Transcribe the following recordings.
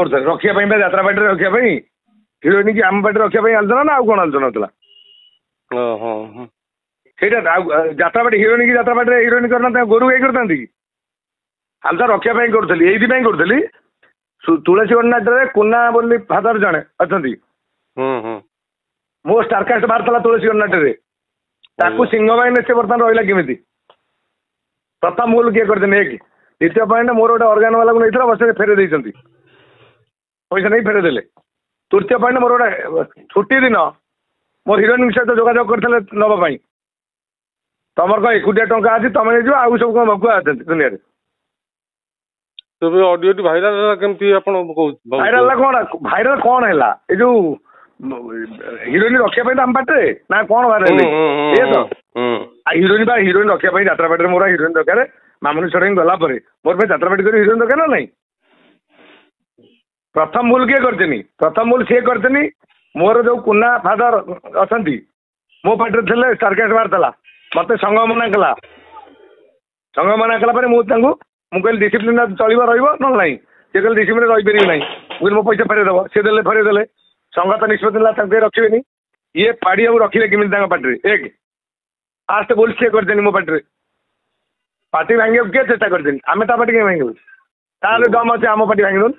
କରୁଥିଲେ ରଖିବା ପାଇଁ ଯାତ୍ରା ପାର୍ଟିରେ ରଖିବା ପାଇଁ ହିରୋଇନ କି ଆମ ପାର୍ଟିରେ ରଖିବା ପାଇଁ ଆଲୋଚନା ନା ଆଉ କଣ ଆଲୋଚନା ହଉଥିଲା ସେଇଟା ଯାତ୍ରା ପାର୍ଟି ହିରୋଇନ କି ଯାତ୍ରା ପାର୍ଟିରେ ହିରୋଇନ କରିନାହାନ୍ତି ଗୋରୁ ଗାଈ କରିଥାନ୍ତି କି ଆଲୋଚନା ରଖିବା ପାଇଁ କରୁଥିଲି ଏଇଥିପାଇଁ କରୁଥିଲି ତୁଳସୀ ଗଣନାଟ୍ୟରେ କୁନା ବୋଲି ଫାଦର ଜଣେ ଅଛନ୍ତି ମୋ ଷ୍ଟାରକାଷ୍ଟ ବାହାରିଥିଲା ତୁଳସୀ ଗଣନାଟ୍ୟରେ ତାକୁ ସିଂହ ବାହିନୀ ସେ ବର୍ତ୍ତମାନ ରହିଲା କେମିତି ପ୍ରଥମ ଭୁଲ କିଏ କରିଛନ୍ତି ଏକ ଦ୍ୱିତୀୟ ପଏଣ୍ଟ ମୋର ଗୋଟେ ଅର୍ଗାନ ବାଲାକୁ ନେଇଥିଲା ବର୍ଷରେ ଫେରେଇ ଦେଇଛନ୍ତି ପଇସା ନେଇ ଫେରେଇ ଦେଲେ ତୃତୀୟ ପଏଣ୍ଟ ମୋର ଗୋଟେ ଛୁଟି ଦିନ ମୋର ହିରୋଇନ ସହିତ ଯୋଗାଯୋଗ କରିଥିଲେ ନେବା ପାଇଁ ତମର କ'ଣ ଏକୁଟିଆ ଟଙ୍କା ଅଛି ତମେ ନେଇଯିବ ଆଉ ସବୁ କ'ଣ ଭକୁଆ ଅଛନ୍ତି ଦୁନିଆରେ ଅଡିଓଟି ଭାଇରାଲ ହେଲା କେମିତି ଆପଣ ଭାଇରାଲ କ'ଣ ହେଲା ଏ ଯୋଉ ହିରୋଇନ ରଖିବା ପାଇଁ ତ ଆମ ପାଟିରେ ନା କ'ଣ ଭାଇରାଲ ଏ ତ ହିରୋଇନ ରଖିବା ପାଇଁ ଯାତ୍ରା ପାର୍ଟିରେ ମୋର ହିରୋଇନ ଦରକାର ମାମୁନି ଷଡ଼ଙ୍ଗୀ ଗଲା ପରେ ମୋର ପାଇଁ ଯାତ୍ରା ପାର୍ଟି କରି ହିରୋଇନ ଦରକାର ନା ନାହିଁ ପ୍ରଥମ ଭୁଲ କିଏ କରିଛନ୍ତି ପ୍ରଥମ ଭୁଲ ସିଏ କରିଛନ୍ତି ମୋର ଯୋଉ କୁନା ଫାଦର ଅଛନ୍ତି ମୋ ପାର୍ଟିରେ ଥିଲେ ଷ୍ଟାରକାଷ୍ଟ ବାହାରିଥିଲା ମତେ ସଂଘ ମନା କଲା ପରେ ମୁଁ ତାଙ୍କୁ ମୁଁ କହିଲି ଡିସିପ୍ଲିନ ଚଳିବ ରହିବ ନହେଲେ ନାହିଁ ସେ କହିଲେ ଡିସିପ୍ଲିନ ରହିପାରିବି ନାହିଁ ମୁଁ କହିଲି ମୋ ପଇସା ଫେରେଇ ଦେବ ସେ ଦେଲେ ଫେରେଇ ଦେଲେ ସଂଘ ତ ନିଷ୍ପତ୍ତି ନେଲା ତାଙ୍କୁ ରଖିବେନି ଇଏ ପାଡ଼ିଆକୁ ରଖିଲେ କେମିତି ତାଙ୍କ ପାର୍ଟିରେ ଏକ ଫାଷ୍ଟ ଭୁଲ ସିଏ କରିଛନ୍ତି ମୋ ପାର୍ଟିରେ ପାର୍ଟି ଭାଙ୍ଗିବାକୁ କିଏ ଚେଷ୍ଟା କରିଛନ୍ତି ଆମେ ତା ପାର୍ଟି କାହିଁ ଭାଙ୍ଗିବୁ ତାହେଲେ ଦମ ଅଛି ଆମ ପାର୍ଟି ଭାଙ୍ଗି ଦଉନି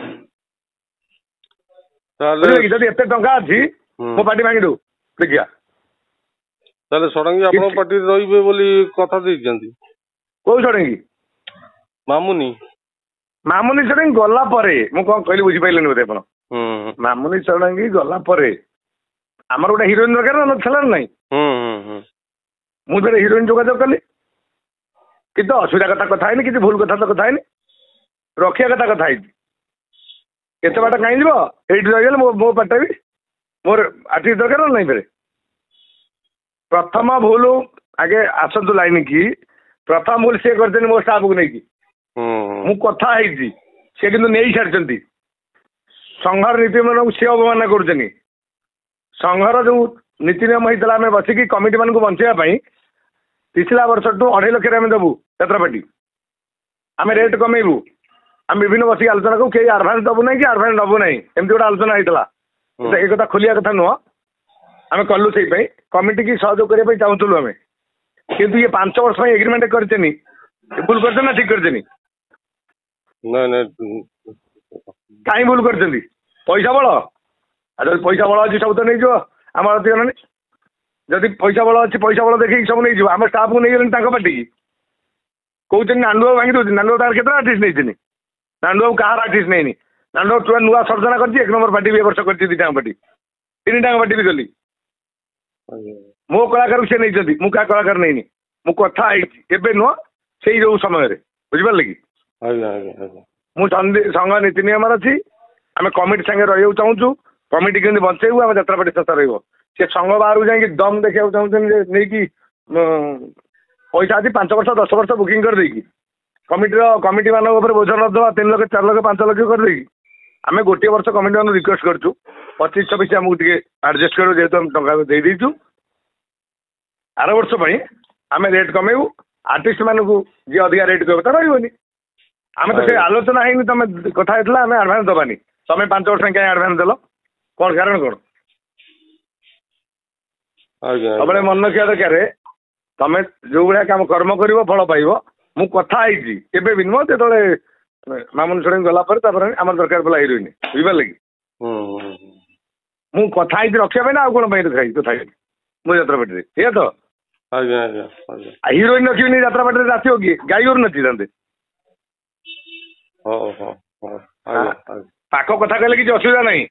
ଯଦି ଏତେ ଟଙ୍କା ଅଛି ମୋ ପାର୍ଟି ଭାଙ୍ଗି ଦଉ ଦେଖିବା ତାହେଲେ ଷଡ଼ଙ୍ଗୀ ଆପଣଙ୍କ ପାର୍ଟିରେ ରହିବେ ବୋଲି କଥା ଦେଇଛନ୍ତି କୋଉ ଷଡ଼ଙ୍ଗୀ ମାମୁନି ଷଡ଼ଙ୍ଗୀ ଗଲା ପରେ ମୁଁ କ'ଣ କହିଲି ବୁଝିପାରିଲେନି ବୋଧେ ଆପଣ ମାମୁନି ଷଡ଼ଙ୍ଗୀ ଗଲା ପରେ ଆମର ଗୋଟେ ହିରୋଇନ ଦରକାର ନଥିଲା ନା ନାହିଁ ମୁଁ ଥରେ ହିରୋଇନ ଯୋଗାଯୋଗ କଲି କିନ୍ତୁ ଅସୁବିଧା କଥା ହେଇନି କିଛି ଭୁଲ କଥା ତ କଥା ହେଇନି ରଖିବା କଥା ହେଇଛି କେତେ ବାଟ କାହିଁ ଯିବ ଏଇଠି ରହିଗଲେ ମୋ ପାର୍ଟିରେ ବି ମୋର ଆର୍ଟିଷ୍ଟ ଦରକାର ନା ନାହିଁ ଫେରେ ପ୍ରଥମ ଭୁଲ ଆଗେ ଆସନ୍ତୁ ଲାଇନ କି ପ୍ରଥମ ଭୁଲ ସିଏ କରିଛନ୍ତି ମୋ ଷ୍ଟାଫକୁ ନେଇକି ମୁଁ କଥା ହେଇଛି ସେ କିନ୍ତୁ ନେଇ ସାରିଛନ୍ତି ସଂଘର ନୀତି ମାନଙ୍କୁ ସିଏ ଅବମାନନା କରୁଛନ୍ତି ସଂଘର ଯୋଉ ନୀତି ନିୟମ ହେଇଥିଲା ଆମେ ବସିକି କମିଟି ମାନଙ୍କୁ ବଞ୍ଚେଇବା ପାଇଁ ପିଛଲା ବର୍ଷଠୁ 2.5 ଲକ୍ଷରେ ଆମେ ଦେବୁ ଯାତ୍ରା ପାର୍ଟି ଆମେ ରେଟ୍ କମେଇବୁ ଆମେ ବିଭିନ୍ନ ବସିକି ଆଲୋଚନା କରୁ କେହି ଆଡଭାନ୍ସ ଦେବୁ ନାହିଁ କି ଆଡଭାନ୍ସ ନେବୁ ନାହିଁ ଏମିତି ଗୋଟେ ଆଲୋଚନା ହେଇଥିଲା ଏ କଥା ଖୋଲିବା କଥା ନୁହଁ ଆମେ କଲୁ ସେଇପାଇଁ କମିଟିକି ସହଯୋଗ କରିବା ପାଇଁ ଚାହୁଁଥିଲୁ ଆମେ କିନ୍ତୁ ଇଏ 5 ବର୍ଷ ପାଇଁ ଏଗ୍ରିମେଣ୍ଟ କରିଛନ୍ତି ଭୁଲ କରିଛନ୍ତି ନା ଠିକ କରିଛନ୍ତି କାହିଁ ଭୁଲ କରିଛନ୍ତି ପଇସା ବଳ ଆଉ ଯଦି ପଇସା ବଳ ଅଛି ସବୁ ତ ନେଇଯିବ ଆମର ଅଧିକ ନାହିଁ ଯଦି ପଇସା ବଳ ଅଛି ପଇସା ବଳ ଦେଖିକି ସବୁ ନେଇଯିବ ଆମ ଷ୍ଟାଫକୁ ନେଇଗଲେଣି ତାଙ୍କ ପାର୍ଟିକି କହୁଛନ୍ତି ନାଣ୍ଡୁବାବୁ ଭାଙ୍ଗି ଦେଉଛି ନାଣ୍ଡୁବାବୁ ତାର କେତେ ଆର୍ଟିଷ୍ଟ ନେଇଛନ୍ତି ନାଣ୍ଡୁବାବୁ କାହାର ଆର୍ଟିଷ୍ଟ ନେଇନି ନାଣ୍ଡୁବାବୁ ନୂଆ ସର୍ଜନା କରିଛି 1 ନମ୍ବର ପାର୍ଟି ବି ଏ ବର୍ଷ କରିଛି 2ଟାଙ୍କ ପାର୍ଟି 3ଟାଙ୍କ ପାର୍ଟି ବି କଲି ମୋ କଳାକାରକୁ ସେ ନେଇଛନ୍ତି ମୁଁ କାହା କଳାକାର ନେଇନି ମୁଁ କଥା ହେଇଛି ଏବେ ନୁହଁ ସେଇ ଯୋଉ ସମୟରେ ବୁଝିପାରିଲେ କି ମୁଁ ସଂଘ ନୀତି ନିୟମର ଅଛି ଆମେ କମିଟି ସାଙ୍ଗେ ରହିବାକୁ ଚାହୁଁଛୁ କମିଟି କେମିତି ବଞ୍ଚେଇବୁ ଆମ ଯାତ୍ରା ପାର୍ଟି ଶସ୍ତା ରହିବ ସେ ସଂଘ ବାହାରକୁ ଯାଇକି ଦମ ଦେଖିବାକୁ ଚାହୁଁଛନ୍ତି ଯେ ନେଇକି ପଇସା ଅଛି 5 ବର୍ଷ 10 ବର୍ଷ ବୁକିଂ କରିଦେଇକି କମିଟି ମାନଙ୍କ ଉପରେ ବୋଝ ନଦେବା 3 ଲକ୍ଷ 4 ଲକ୍ଷ 5 ଲକ୍ଷ କରିଦେଇକି ଆମେ ଗୋଟିଏ ବର୍ଷ କମିଟି ମାନଙ୍କୁ ରିକ୍ୱେଷ୍ଟ କରୁଛୁ 25-26 ଆମକୁ ଟିକେ ଆଡଜଷ୍ଟ କରିବୁ ଯେହେତୁ ଆମେ ଟଙ୍କା ଦେଇଦେଇଛୁ ଆର ବର୍ଷ ପାଇଁ ଆମେ ରେଟ୍ କମେଇବୁ ଆର୍ଟିଷ୍ଟ ମାନଙ୍କୁ ଯିଏ ଅଧିକା ରେଟ୍ କହିବ ତା ରହିବନି ଆମେ ତ ସେ ଆଲୋଚନା ହେଇନି ତମେ କଥା ହେଇଥିଲା ଆମେ ଆଡଭାନ୍ସ ଦେବାନି ତମେ 5 ବର୍ଷ କାହିଁ ଆଡଭାନ୍ସ ଦେଲ କ'ଣ କାରଣ କ'ଣ ସବୁବେଳେ ମନେ ରଖିବା ଦରକାର ତମେ ଯୋଉ ଭଳିଆ କାମ କର୍ମ କରିବ ଫଳ ପାଇବ ମୁଁ କଥା ହେଇଛି କେବେ ବି ନୁହଁ ଯେତେବେଳେ ମାମୁନି ଷଡ଼ଙ୍ଗୀ ଗଲା ପରେ ତାପରେ ଆମର ଦରକାର ପଡ଼ିଲା ହିରୋଇନ ବୁଝିପାରିଲେ କି ମୁଁ କଥା ହେଇଛି ରଖିବା ପାଇଁ ନା ଆଉ କ'ଣ ପାଇଁ କଥା ହେଇଛି ମୋ ଯାତ୍ରା ପାର୍ଟିରେ ଏଇଆ ତ ହିରୋଇନ ରଖିବିନି ଯାତ୍ରା ପାର୍ଟିରେ ଆସିବ କି ଗାଈ ଗୋରୁ ନଚିଥାନ୍ତେ ପାଖ କଥା କହିଲେ କିଛି ଅସୁବିଧା ନାହିଁ